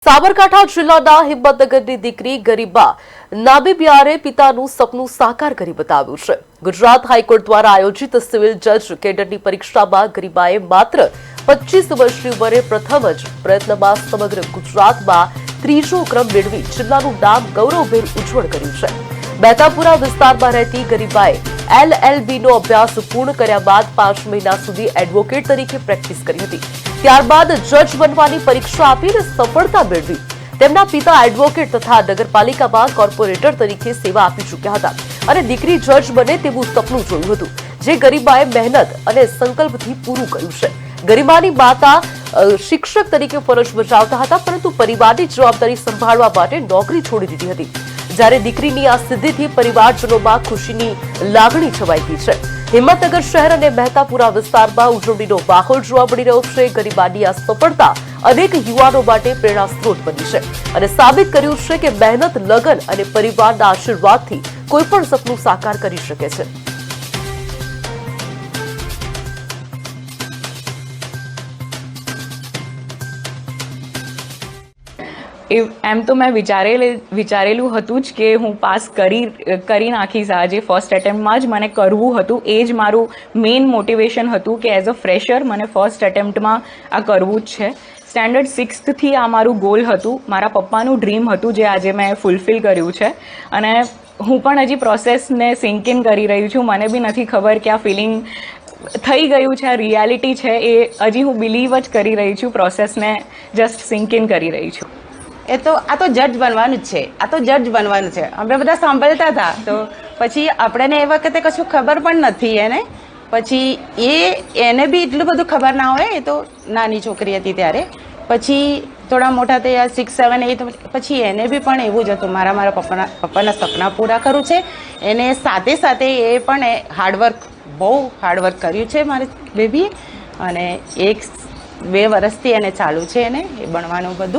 સાબરકાંઠા જિલ્લાના હિંમતનગરની દીકરી ગરીબા નાબીબિયારે પિતાનું સપનું સાકાર કરી બતાવ્યું છે। ગુજરાત હાઈકોર્ટ દ્વારા આયોજિત સિવિલ જજ કેડરની પરીક્ષામાં ગરીબાએ માત્ર 25 વર્ષની ઉંમરે પ્રથમ જ પ્રયત્નમાં સમગ્ર ગુજરાતમાં ત્રીજો ક્રમ મેળવી જિલ્લાનું નામ ગૌરવભેર ઉજ્જવળ કર્યું છે। મહેતાપુરા વિસ્તારમાં રહેતી ગરીબાએ LLBનો અભ્યાસ પૂર્ણ કર્યા બાદ 5 મહિના સુધી એડવોકેટ તરીકે પ્રેક્ટિસ કરી હતી। ત્યારબાદ જજ બનવાની પરીક્ષા આપીને સફળતા મેળવી। તેમના પિતા એડવોકેટ તથા નગરપાલિકામાં કોર્પોરેટર તરીકે સેવા આપી ચૂક્યા હતા અને દીકરી જજ બને તેવું સપનું જોયું હતું, જે ગરીબાએ મહેનત અને સંકલ્પથી પૂરું કર્યું છે। ગરીબાની માતા શિક્ષક તરીકે ફરજ બજાવતા હતા, પરંતુ પરિવારની જવાબદારી સંભાળવા માટે નોકરી છોડી દીધી હતી। જ્યારે દીકરીની આ સિદ્ધિથી પરિવારજનોમાં ખુશીની લાગણી છવાઈ ગઈ છે। હિંમતનગર શહેર અને મહેતાપુરા વિસ્તારમાં ઉજવણીનો માહોલ જોવા મળી રહ્યો છે। ગરીબાની આ સફળતા અનેક યુવાનો માટે પ્રેરણા સ્ત્રોત બની છે અને સાબિત કર્યું છે કે મહેનત, લગન અને પરિવારના આશીર્વાદથી કોઈ પણ સપનું સાકાર કરી શકે છે। એમ તો મેં વિચારેલું હતું જ કે હું પાસ કરી નાખીશ આજે ફર્સ્ટ એટેમ્પ્ટમાં જ મને કરવું હતું। એ જ મારું મેઇન મોટિવેશન હતું કે એઝ અ ફ્રેશર મને ફર્સ્ટ એટેમ્પ્ટમાં આ કરવું જ છે। સ્ટેન્ડર્ડ 6થથી આ મારું ગોલ હતું, મારા પપ્પાનું ડ્રીમ હતું, જે આજે મેં ફૂલફિલ કર્યું છે અને હું પણ હજી પ્રોસેસને સિંક ઇન કરી રહી છું। મને બી નથી ખબર કે આ ફિલિંગ થઈ ગયું છે, આ રિયાલિટી છે, એ હજી હું બિલીવ જ કરી રહી છું, પ્રોસેસને જસ્ટ સિંક ઇન કરી રહી છું। આ તો જજ બનવાનું જ છે, આ તો જજ બનવાનું છે। અમે બધા સાંભળતા હતા, તો પછી આપણને એ વખતે કશું ખબર પણ નથી એને, પછી એને બી એટલું બધું ખબર ના હોય, એ તો નાની છોકરી હતી ત્યારે। પછી થોડા મોટા થયા 6, 7, 8, પછી એને બી પણ એવું જ હતું, મારા પપ્પાના સપના પૂરા કરવું છે। એને સાથે સાથે એ પણ બહુ હાર્ડવર્ક કર્યું છે મારી બેબીએ, અને 1-2 વર્ષથી એને ચાલુ છે એને એ ભણવાનું બધું।